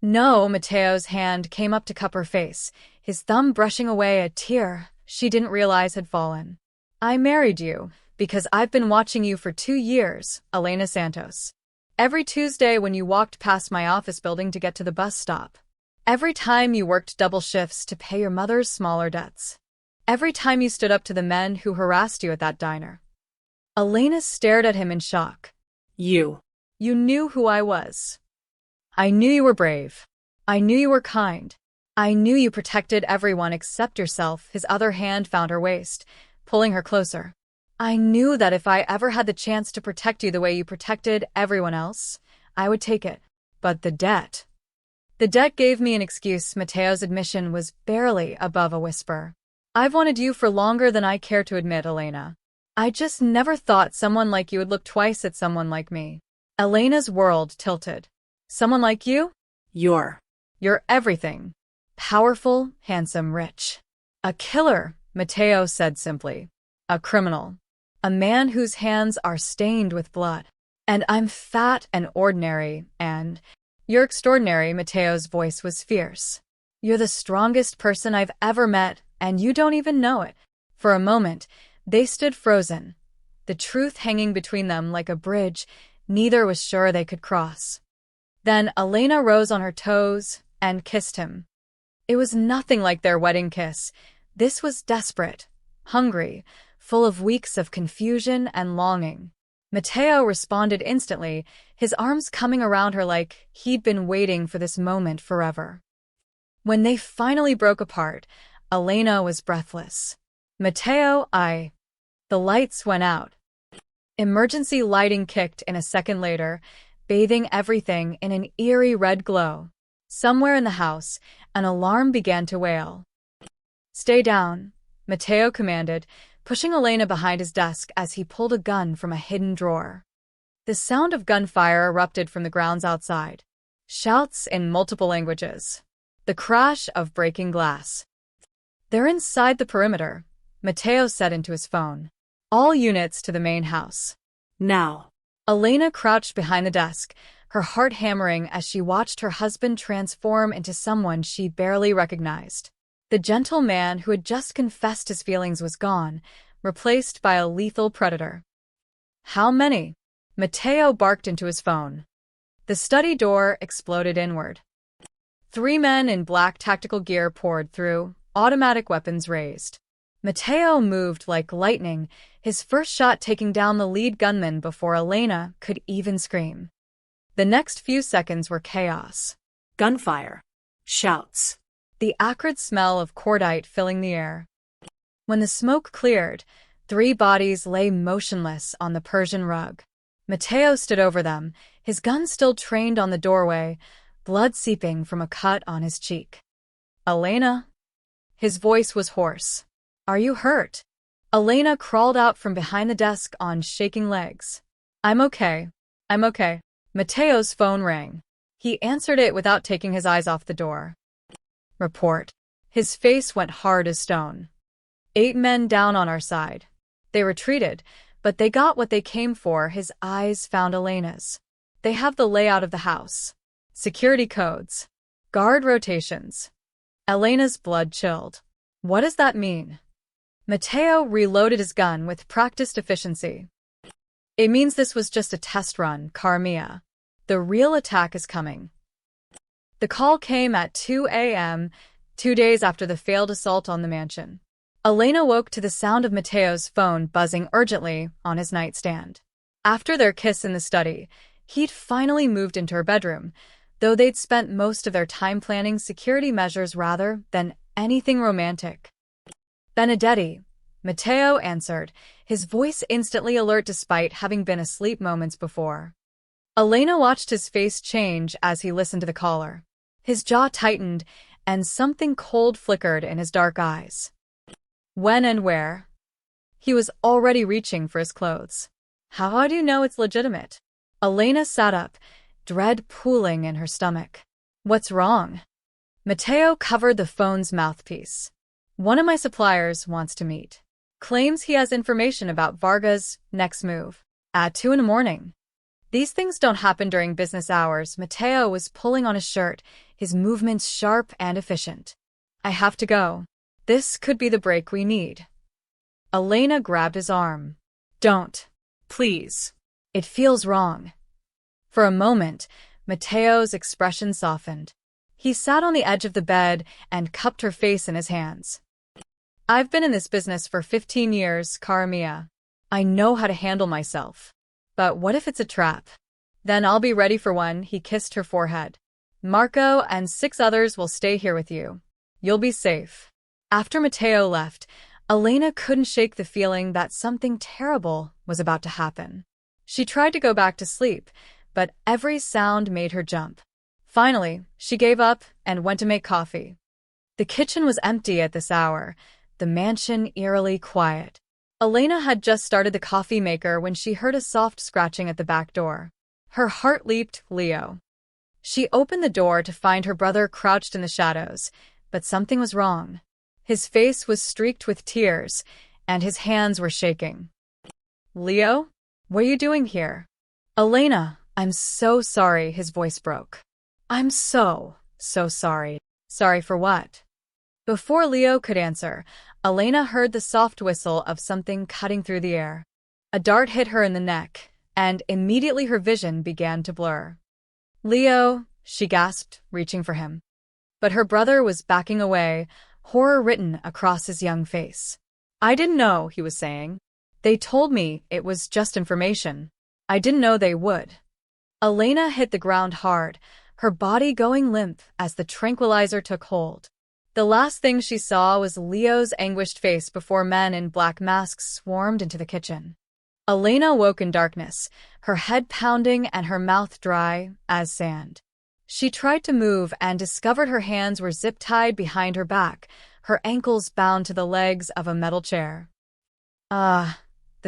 "No." Matteo's hand came up to cup her face, his thumb brushing away a tear she didn't realize had fallen. "I married you because I've been watching you for 2 years, Elena Santos. Every Tuesday when you walked past my office building to get to the bus stop. Every time you worked double shifts to pay your mother's smaller debts. Every time you stood up to the men who harassed you at that diner." Elena stared at him in shock. You knew who I was. I knew you were brave. I knew you were kind. I knew you protected everyone except yourself." His other hand found her waist, pulling her closer. "I knew that if I ever had the chance to protect you the way you protected everyone else, I would take it. But the debt gave me an excuse." Matteo's admission was barely above a whisper. "I've wanted you for longer than I care to admit, Elena. I just never thought someone like you would look twice at someone like me." Elena's world tilted. "Someone like you? You're everything. Powerful, handsome, rich. A killer," Matteo said simply. "A criminal. A man whose hands are stained with blood. And I'm fat and ordinary, and you're extraordinary." Matteo's voice was fierce. "You're the strongest person I've ever met, and you don't even know it." For a moment, they stood frozen, the truth hanging between them like a bridge neither was sure they could cross. Then Elena rose on her toes and kissed him. It was nothing like their wedding kiss. This was desperate, hungry, full of weeks of confusion and longing. Matteo responded instantly, his arms coming around her like he'd been waiting for this moment forever. When they finally broke apart, Elena was breathless. Matteo, The lights went out. Emergency lighting kicked in a second later, bathing everything in an eerie red glow. Somewhere in the house, an alarm began to wail. "Stay down," Matteo commanded, pushing Elena behind his desk as he pulled a gun from a hidden drawer. The sound of gunfire erupted from the grounds outside. Shouts in multiple languages. The crash of breaking glass. "They're inside the perimeter," Matteo said into his phone. "All units to the main house. Now." Elena crouched behind the desk, her heart hammering as she watched her husband transform into someone she barely recognized. The gentle man who had just confessed his feelings was gone, replaced by a lethal predator. "How many?" Matteo barked into his phone. The study door exploded inward. 3 men in black tactical gear poured through, automatic weapons raised. Matteo moved like lightning, his first shot taking down the lead gunman before Elena could even scream. The next few seconds were chaos. Gunfire. Shouts. The acrid smell of cordite filling the air. When the smoke cleared, 3 bodies lay motionless on the Persian rug. Matteo stood over them, his gun still trained on the doorway, blood seeping from a cut on his cheek. "Elena?" His voice was hoarse. "Are you hurt?" Elena crawled out from behind the desk on shaking legs. I'm okay. Matteo's phone rang. He answered it without taking his eyes off the door. "Report." His face went hard as stone. 8 men down on our side. They retreated, but they got what they came for. His eyes found Elena's. "They have the layout of the house. Security codes. Guard rotations." Elena's blood chilled. "What does that mean?" Matteo reloaded his gun with practiced efficiency. "It means this was just a test run, cara mia. The real attack is coming." The call came at 2 a.m., 2 days after the failed assault on the mansion. Elena woke to the sound of Matteo's phone buzzing urgently on his nightstand. After their kiss in the study, he'd finally moved into her bedroom, though they'd spent most of their time planning security measures rather than anything romantic. "Benedetti," Matteo answered, his voice instantly alert despite having been asleep moments before. Elena watched his face change as he listened to the caller. His jaw tightened, and something cold flickered in his dark eyes. "When and where?" He was already reaching for his clothes. "How do you know it's legitimate?" Elena sat up, dread pooling in her stomach. "What's wrong?" Matteo covered the phone's mouthpiece. "One of my suppliers wants to meet. Claims he has information about Varga's next move. At 2 a.m. These things don't happen during business hours." Matteo was pulling on his shirt, his movements sharp and efficient. "I have to go. This could be the break we need." Elena grabbed his arm. "Don't. Please. It feels wrong." For a moment, Matteo's expression softened. He sat on the edge of the bed and cupped her face in his hands. "I've been in this business for 15 years, cara mia. I know how to handle myself. But what if it's a trap? Then I'll be ready for one." He kissed her forehead. "Marco and 6 others will stay here with you. You'll be safe." After Matteo left, Elena couldn't shake the feeling that something terrible was about to happen. She tried to go back to sleep, but every sound made her jump. Finally, she gave up and went to make coffee. The kitchen was empty at this hour, the mansion eerily quiet. Elena had just started the coffee maker when she heard a soft scratching at the back door. Her heart leaped. Leo. She opened the door to find her brother crouched in the shadows, but something was wrong. His face was streaked with tears, and his hands were shaking. "Leo? What are you doing here?" "Elena, I'm so sorry." His voice broke. "I'm so sorry." "Sorry for what?" Before Leo could answer, Elena heard the soft whistle of something cutting through the air. A dart hit her in the neck, and immediately her vision began to blur. "Leo," she gasped, reaching for him. But her brother was backing away, horror written across his young face. "I didn't know," he was saying. "They told me it was just information." I didn't know they would. Elena hit the ground hard, her body going limp as the tranquilizer took hold. The last thing she saw was Leo's anguished face before men in black masks swarmed into the kitchen. Elena woke in darkness, her head pounding and her mouth dry as sand. She tried to move and discovered her hands were zip-tied behind her back, her ankles bound to the legs of a metal chair. The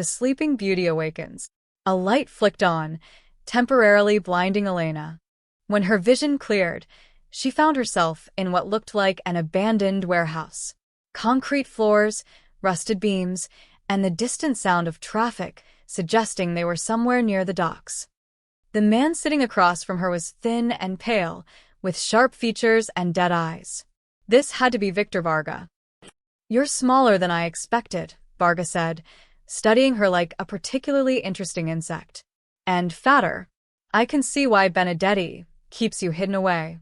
sleeping beauty awakens. A light flicked on, temporarily blinding Elena. When her vision cleared, she found herself in what looked like an abandoned warehouse. Concrete floors, rusted beams, and the distant sound of traffic suggesting they were somewhere near the docks. The man sitting across from her was thin and pale, with sharp features and dead eyes. This had to be Victor Varga. "You're smaller than I expected," Varga said, studying her like a particularly interesting insect. "And fatter. I can see why Benedetti keeps you hidden away."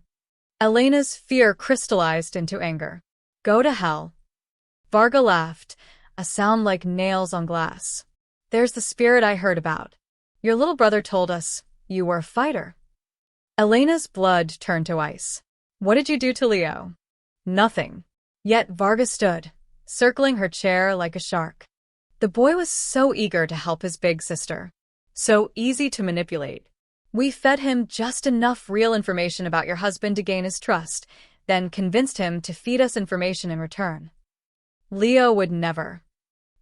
Elena's fear crystallized into anger. "Go to hell." Varga laughed, a sound like nails on glass. "There's the spirit I heard about. Your little brother told us you were a fighter." Elena's blood turned to ice. "What did you do to Leo?" "Nothing." Yet Varga stood, circling her chair like a shark. The boy was so eager to help his big sister. So easy to manipulate. "We fed him just enough real information about your husband to gain his trust, then convinced him to feed us information in return." "Leo would never."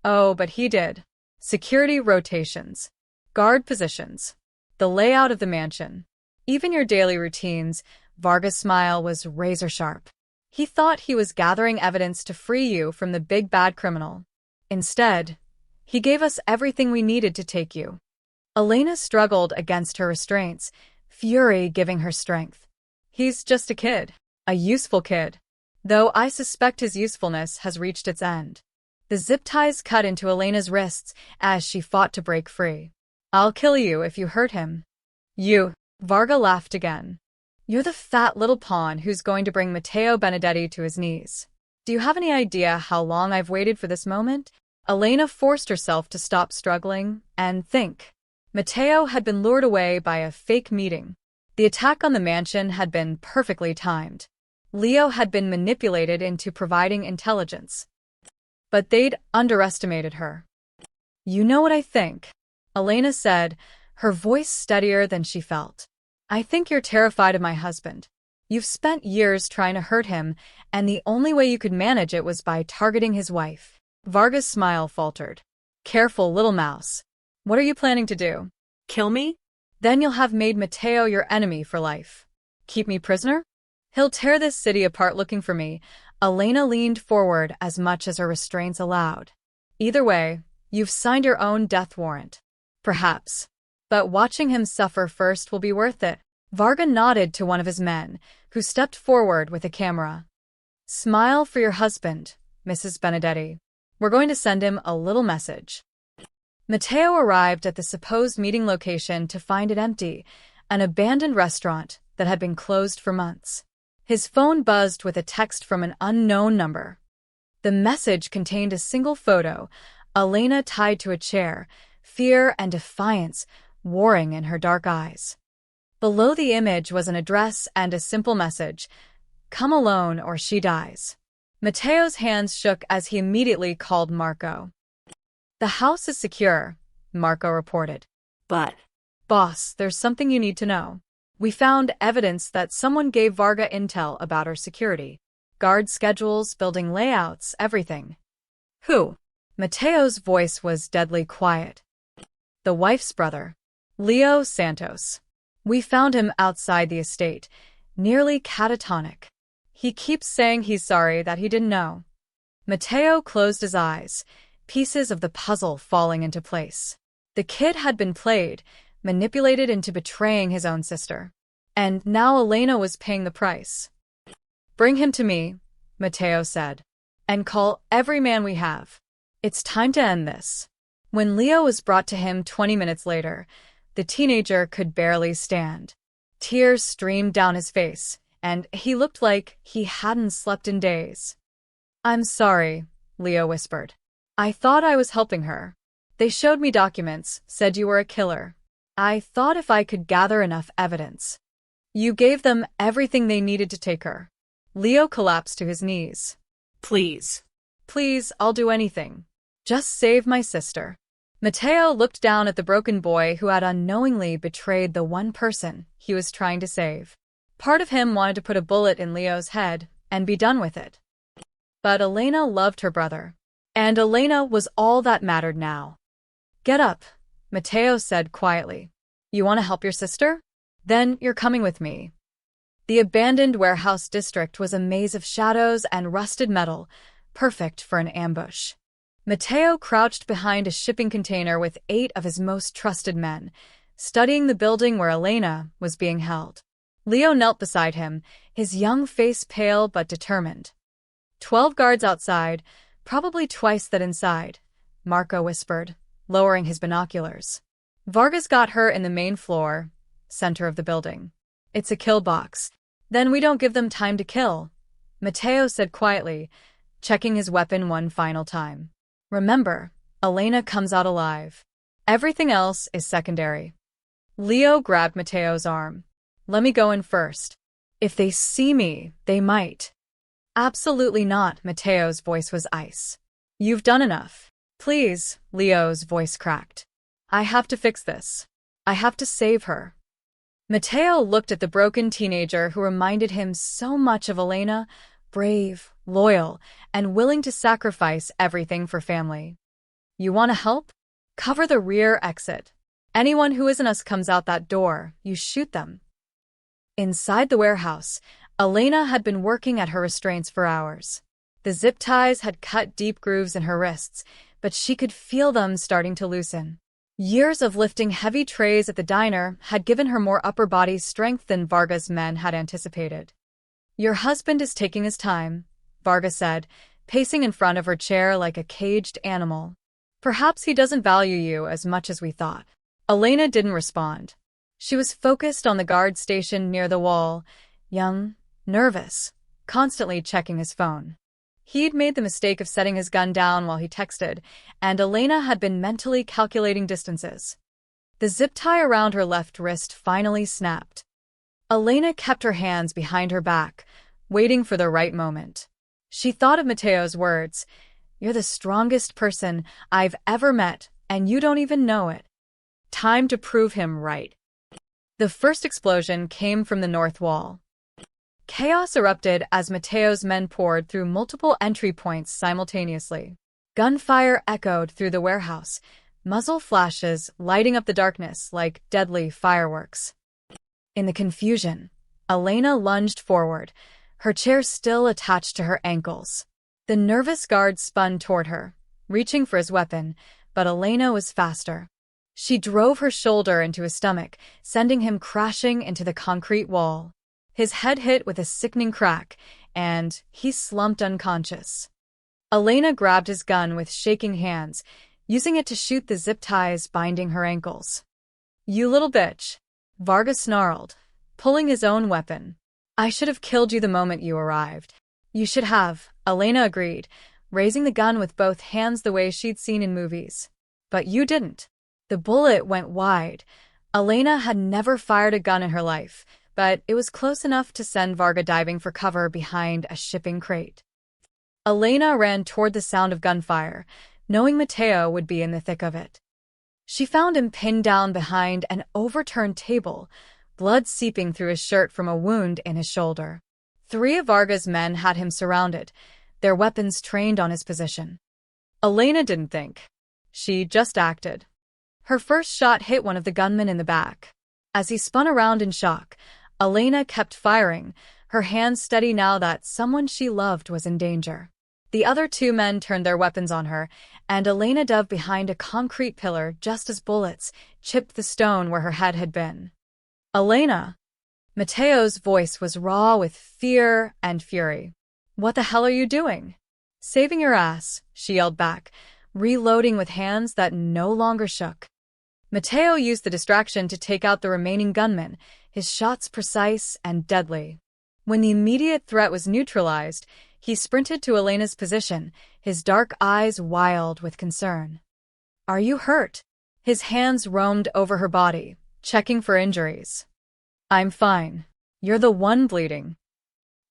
"Oh, but he did. Security rotations, guard positions, the layout of the mansion, even your daily routines." Varga's smile was razor-sharp. "He thought he was gathering evidence to free you from the big bad criminal. Instead, he gave us everything we needed to take you." Elena struggled against her restraints, fury giving her strength. "He's just a kid. A useful kid. Though I suspect his usefulness has reached its end." The zip ties cut into Elena's wrists as she fought to break free. "I'll kill you if you hurt him." "You?" Varga laughed again. "You're the fat little pawn who's going to bring Matteo Benedetti to his knees. Do you have any idea how long I've waited for this moment?" Elena forced herself to stop struggling and think. Matteo had been lured away by a fake meeting. The attack on the mansion had been perfectly timed. Leo had been manipulated into providing intelligence. But they'd underestimated her. "You know what I think," Elena said, her voice steadier than she felt. "I think you're terrified of my husband. You've spent years trying to hurt him, and the only way you could manage it was by targeting his wife." Varga's smile faltered. "Careful, little mouse. What are you planning to do? Kill me? Then you'll have made Matteo your enemy for life. Keep me prisoner? He'll tear this city apart looking for me." Elena leaned forward as much as her restraints allowed. "Either way, you've signed your own death warrant." "Perhaps. But watching him suffer first will be worth it." Varga nodded to one of his men, who stepped forward with a camera. "Smile for your husband, Mrs. Benedetti. We're going to send him a little message." Matteo arrived at the supposed meeting location to find it empty, an abandoned restaurant that had been closed for months. His phone buzzed with a text from an unknown number. The message contained a single photo, Elena tied to a chair, fear and defiance warring in her dark eyes. Below the image was an address and a simple message: "Come alone or she dies." Matteo's hands shook as he immediately called Marco. "The house is secure," Marco reported. "But..." "Boss, there's something you need to know. We found evidence that someone gave Varga intel about our security. Guard schedules, building layouts, everything." "Who?" Matteo's voice was deadly quiet. "The wife's brother, Leo Santos. We found him outside the estate, nearly catatonic. He keeps saying he's sorry that he didn't know." Matteo closed his eyes, pieces of the puzzle falling into place. The kid had been played, manipulated into betraying his own sister. And now Elena was paying the price. "Bring him to me," Matteo said, "and call every man we have. It's time to end this." When Leo was brought to him 20 minutes later, the teenager could barely stand. Tears streamed down his face, and he looked like he hadn't slept in days. "I'm sorry," Leo whispered. "I thought I was helping her. They showed me documents, said you were a killer. I thought if I could gather enough evidence. You gave them everything they needed to take her. Leo collapsed to his knees. Please. Please, I'll do anything. Just save my sister. Matteo looked down at the broken boy who had unknowingly betrayed the one person he was trying to save. Part of him wanted to put a bullet in Leo's head and be done with it. But Elena loved her brother. And Elena was all that mattered now. Get up, Matteo said quietly. You want to help your sister? Then you're coming with me. The abandoned warehouse district was a maze of shadows and rusted metal, perfect for an ambush. Matteo crouched behind a shipping container with 8 of his most trusted men, studying the building where Elena was being held. Leo knelt beside him, his young face pale but determined. 12 guards outside, probably twice that inside, Marco whispered, lowering his binoculars. Varga's got her in the main floor, center of the building. It's a kill box. Then we don't give them time to kill, Matteo said quietly, checking his weapon one final time. Remember, Elena comes out alive. Everything else is secondary. Leo grabbed Matteo's arm. Let me go in first. If they see me, they might. Absolutely not, Matteo's voice was ice. You've done enough. Please, Leo's voice cracked. I have to fix this. I have to save her. Matteo looked at the broken teenager who reminded him so much of Elena, brave, loyal, and willing to sacrifice everything for family. You want to help? Cover the rear exit. Anyone who isn't us comes out that door, you shoot them. Inside the warehouse, Elena had been working at her restraints for hours. The zip ties had cut deep grooves in her wrists, but she could feel them starting to loosen. Years of lifting heavy trays at the diner had given her more upper body strength than Varga's men had anticipated. Your husband is taking his time, Varga said, pacing in front of her chair like a caged animal. Perhaps he doesn't value you as much as we thought. Elena didn't respond. She was focused on the guard station near the wall, young, nervous, constantly checking his phone. He'd made the mistake of setting his gun down while he texted, and Elena had been mentally calculating distances. The zip tie around her left wrist finally snapped. Elena kept her hands behind her back, waiting for the right moment. She thought of Matteo's words, "You're the strongest person I've ever met, and you don't even know it. Time to prove him right." The first explosion came from the north wall. Chaos erupted as Matteo's men poured through multiple entry points simultaneously. Gunfire echoed through the warehouse, muzzle flashes lighting up the darkness like deadly fireworks. In the confusion, Elena lunged forward, her chair still attached to her ankles. The nervous guard spun toward her, reaching for his weapon, but Elena was faster. She drove her shoulder into his stomach, sending him crashing into the concrete wall. His head hit with a sickening crack, and he slumped unconscious. Elena grabbed his gun with shaking hands, using it to shoot the zip ties binding her ankles. "You little bitch," Varga snarled, pulling his own weapon. "I should have killed you the moment you arrived." "You should have," Elena agreed, raising the gun with both hands the way she'd seen in movies. "But you didn't." The bullet went wide. Elena had never fired a gun in her life, but it was close enough to send Varga diving for cover behind a shipping crate. Elena ran toward the sound of gunfire, knowing Matteo would be in the thick of it. She found him pinned down behind an overturned table, blood seeping through his shirt from a wound in his shoulder. 3 of Varga's men had him surrounded, their weapons trained on his position. Elena didn't think. She just acted. Her first shot hit one of the gunmen in the back. As he spun around in shock, Elena kept firing, her hands steady now that someone she loved was in danger. The other 2 men turned their weapons on her, and Elena dove behind a concrete pillar just as bullets chipped the stone where her head had been. "Elena!" Matteo's voice was raw with fear and fury. "What the hell are you doing?" "Saving your ass," she yelled back, reloading with hands that no longer shook. Matteo used the distraction to take out the remaining gunmen, his shots precise and deadly. When the immediate threat was neutralized, he sprinted to Elena's position, his dark eyes wild with concern. "Are you hurt?" His hands roamed over her body, checking for injuries. I'm fine. You're the one bleeding.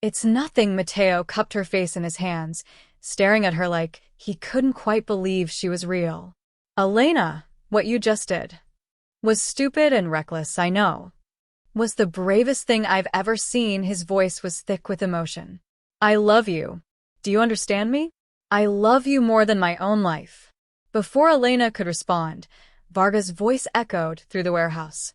It's nothing. Mateo cupped her face in his hands, staring at her like he couldn't quite believe she was real. Elena, what you just did was stupid and reckless, I know. Was the bravest thing I've ever seen. His voice was thick with emotion. I love you. Do you understand me? I love you more than my own life. Before Elena could respond, Varga's voice echoed through the warehouse.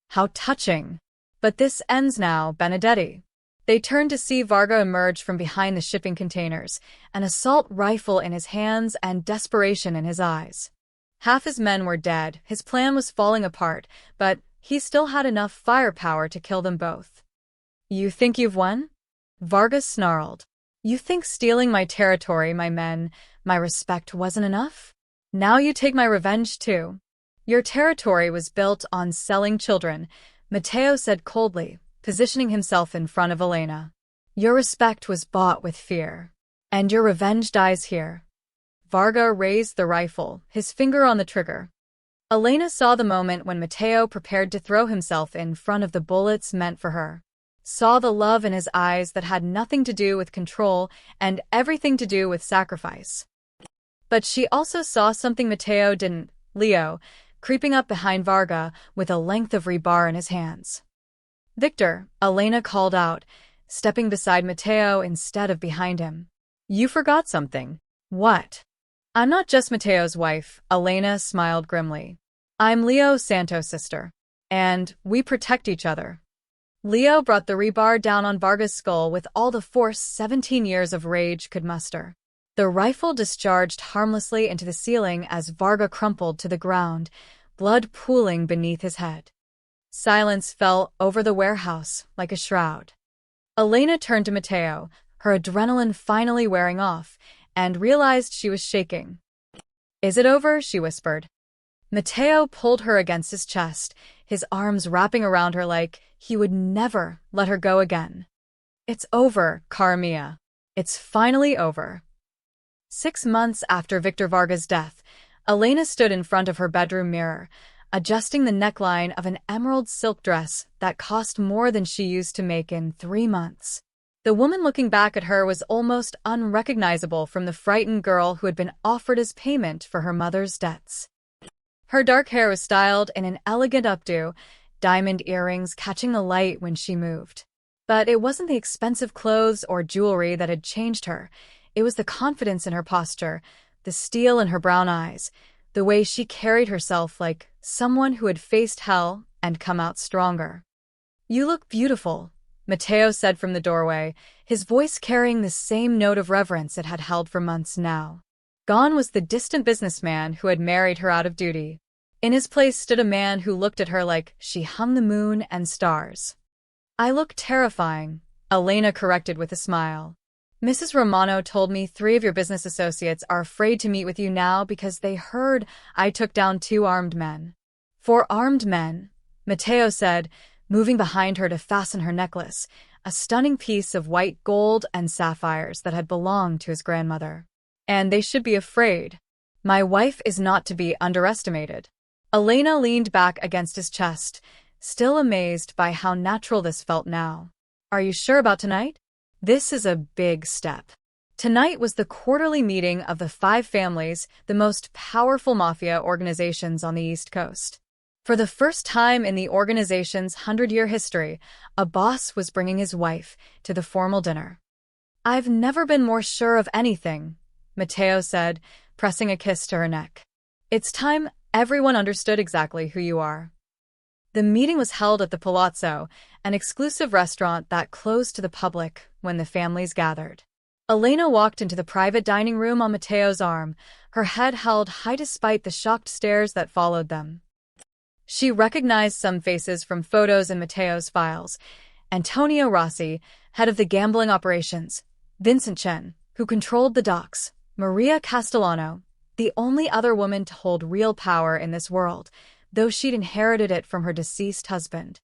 How touching. But this ends now, Benedetti. They turned to see Varga emerge from behind the shipping containers, an assault rifle in his hands and desperation in his eyes. Half his men were dead, his plan was falling apart, but he still had enough firepower to kill them both. You think you've won? Varga snarled. You think stealing my territory, my men, my respect wasn't enough? Now you take my revenge too. Your territory was built on selling children, Mateo said coldly, positioning himself in front of Elena. Your respect was bought with fear. And your revenge dies here. Varga raised the rifle, his finger on the trigger. Elena saw the moment when Mateo prepared to throw himself in front of the bullets meant for her. Saw the love in his eyes that had nothing to do with control and everything to do with sacrifice. But she also saw something Mateo didn't, Leo, creeping up behind Varga with a length of rebar in his hands. Victor, Elena called out, stepping beside Mateo instead of behind him. You forgot something. What? I'm not just Mateo's wife, Elena smiled grimly. I'm Leo Santos' sister. And we protect each other. Leo brought the rebar down on Varga's skull with all the force 17 years of rage could muster. The rifle discharged harmlessly into the ceiling as Varga crumpled to the ground, blood pooling beneath his head. Silence fell over the warehouse like a shroud. Elena turned to Mateo, her adrenaline finally wearing off, and realized she was shaking. Is it over? She whispered. Mateo pulled her against his chest, his arms wrapping around her like he would never let her go again. It's over, cara mia. It's finally over. 6 months after Victor Varga's death, Elena stood in front of her bedroom mirror, adjusting the neckline of an emerald silk dress that cost more than she used to make in 3 months. The woman looking back at her was almost unrecognizable from the frightened girl who had been offered as payment for her mother's debts. Her dark hair was styled in an elegant updo, diamond earrings catching the light when she moved. But it wasn't the expensive clothes or jewelry that had changed her. It was the confidence in her posture, the steel in her brown eyes, the way she carried herself like someone who had faced hell and come out stronger. You look beautiful, Mateo said from the doorway, his voice carrying the same note of reverence it had held for months now. Gone was the distant businessman who had married her out of duty. In his place stood a man who looked at her like she hung the moon and stars. I look terrifying, Elena corrected with a smile. Mrs. Romano told me 3 of your business associates are afraid to meet with you now because they heard I took down 2 armed men. 4 armed men, Mateo said, moving behind her to fasten her necklace, a stunning piece of white gold and sapphires that had belonged to his grandmother. And they should be afraid. My wife is not to be underestimated. Elena leaned back against his chest, still amazed by how natural this felt now. Are you sure about tonight? This is a big step. Tonight was the quarterly meeting of the 5 families, the most powerful mafia organizations on the East Coast. For the first time in the organization's 100-year history, a boss was bringing his wife to the formal dinner. I've never been more sure of anything, Mateo said, pressing a kiss to her neck. It's time everyone understood exactly who you are. The meeting was held at the Palazzo, an exclusive restaurant that closed to the public when the families gathered. Elena walked into the private dining room on Mateo's arm, her head held high despite the shocked stares that followed them. She recognized some faces from photos in Mateo's files. Antonio Rossi, head of the gambling operations, Vincent Chen, who controlled the docks, Maria Castellano, the only other woman to hold real power in this world, though she'd inherited it from her deceased husband.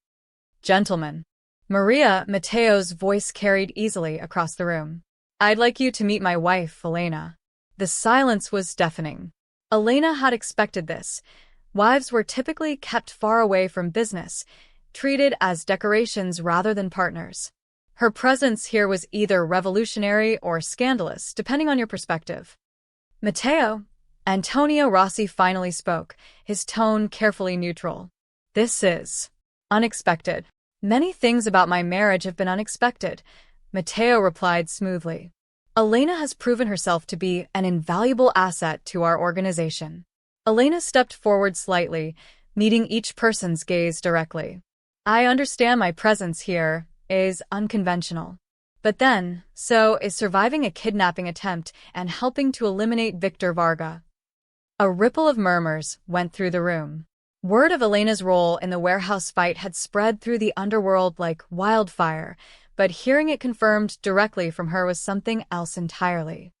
Gentlemen. Mateo's voice carried easily across the room. I'd like you to meet my wife, Elena. The silence was deafening. Elena had expected this, Wives were typically kept far away from business, treated as decorations rather than partners. Her presence here was either revolutionary or scandalous, depending on your perspective. Matteo, Antonio Rossi finally spoke, his tone carefully neutral. This is unexpected. Many things about my marriage have been unexpected, Matteo replied smoothly. Elena has proven herself to be an invaluable asset to our organization. Elena stepped forward slightly, meeting each person's gaze directly. I understand my presence here is unconventional. But then, so is surviving a kidnapping attempt and helping to eliminate Victor Varga. A ripple of murmurs went through the room. Word of Elena's role in the warehouse fight had spread through the underworld like wildfire, but hearing it confirmed directly from her was something else entirely.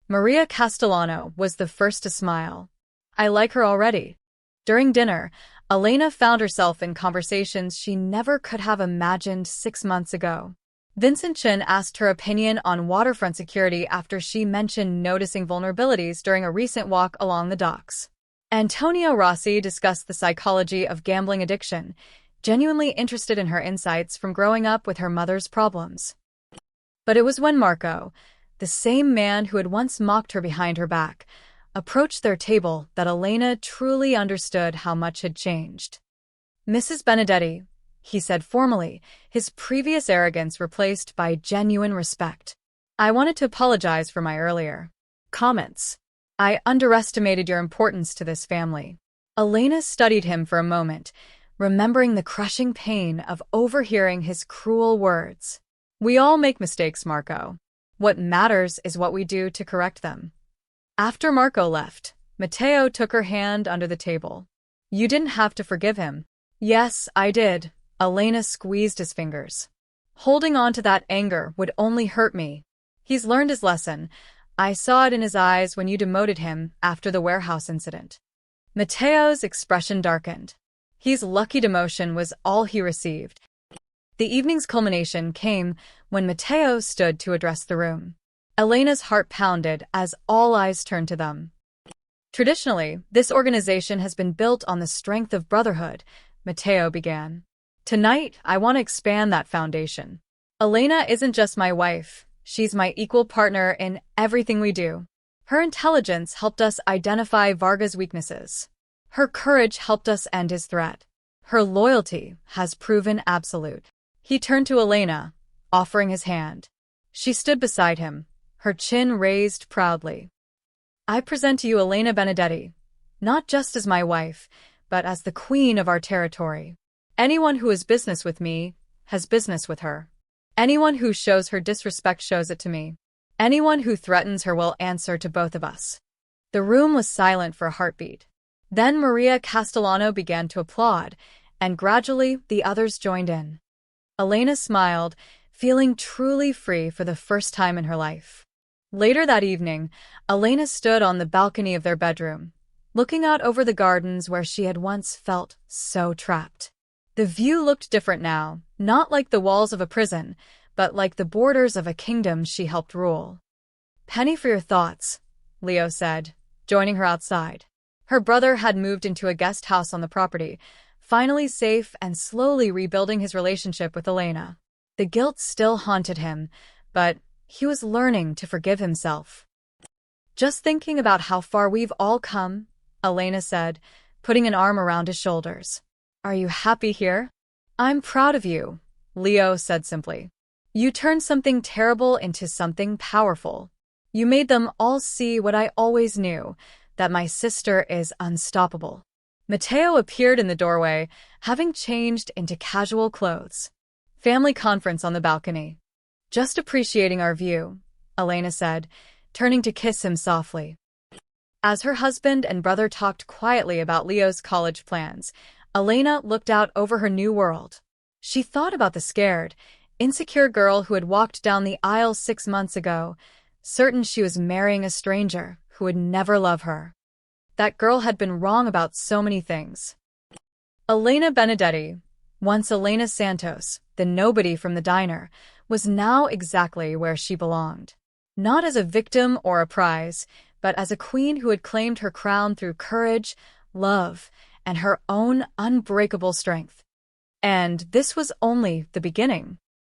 Maria Castellano was the first to smile. I like her already. During dinner, Elena found herself in conversations she never could have imagined 6 months ago. Vincent Chin asked her opinion on waterfront security after she mentioned noticing vulnerabilities during a recent walk along the docks. Antonio Rossi discussed the psychology of gambling addiction, genuinely interested in her insights from growing up with her mother's problems. But it was when Marco, the same man who had once mocked her behind her back, approached their table that Elena truly understood how much had changed. Mrs. Benedetti, he said formally, his previous arrogance replaced by genuine respect. I wanted to apologize for my earlier comments. I underestimated your importance to this family. Elena studied him for a moment, remembering the crushing pain of overhearing his cruel words. We all make mistakes, Marco. What matters is what we do to correct them. After Marco left, Matteo took her hand under the table. You didn't have to forgive him. Yes, I did. Elena squeezed his fingers. Holding on to that anger would only hurt me. He's learned his lesson. I saw it in his eyes when you demoted him after the warehouse incident. Matteo's expression darkened. His lucky demotion was all he received. The evening's culmination came when Matteo stood to address the room. Elena's heart pounded as all eyes turned to them. Traditionally, this organization has been built on the strength of brotherhood, Matteo began. Tonight, I want to expand that foundation. Elena isn't just my wife, she's my equal partner in everything we do. Her intelligence helped us identify Varga's weaknesses. Her courage helped us end his threat. Her loyalty has proven absolute. He turned to Elena, offering his hand. She stood beside him, her chin raised proudly. I present to you Elena Benedetti, not just as my wife, but as the queen of our territory. Anyone who has business with me has business with her. Anyone who shows her disrespect shows it to me. Anyone who threatens her will answer to both of us. The room was silent for a heartbeat. Then Maria Castellano began to applaud, and gradually the others joined in. Elena smiled, feeling truly free for the first time in her life. Later that evening, Elena stood on the balcony of their bedroom, looking out over the gardens where she had once felt so trapped. The view looked different now, not like the walls of a prison, but like the borders of a kingdom she helped rule. Penny for your thoughts, Leo said, joining her outside. Her brother had moved into a guest house on the property, finally safe and slowly rebuilding his relationship with Elena. The guilt still haunted him, but he was learning to forgive himself. Just thinking about how far we've all come, Elena said, putting an arm around his shoulders. Are you happy here? I'm proud of you, Leo said simply. You turned something terrible into something powerful. You made them all see what I always knew, that my sister is unstoppable. Matteo appeared in the doorway, having changed into casual clothes. Family conference on the balcony. Just appreciating our view, Elena said, turning to kiss him softly. As her husband and brother talked quietly about Leo's college plans, Elena looked out over her new world. She thought about the scared, insecure girl who had walked down the aisle 6 months ago, certain she was marrying a stranger who would never love her. That girl had been wrong about so many things. Elena Benedetti, once Elena Santos, the nobody from the diner, was now exactly where she belonged. Not as a victim or a prize, but as a queen who had claimed her crown through courage, love, and her own unbreakable strength. And this was only the beginning.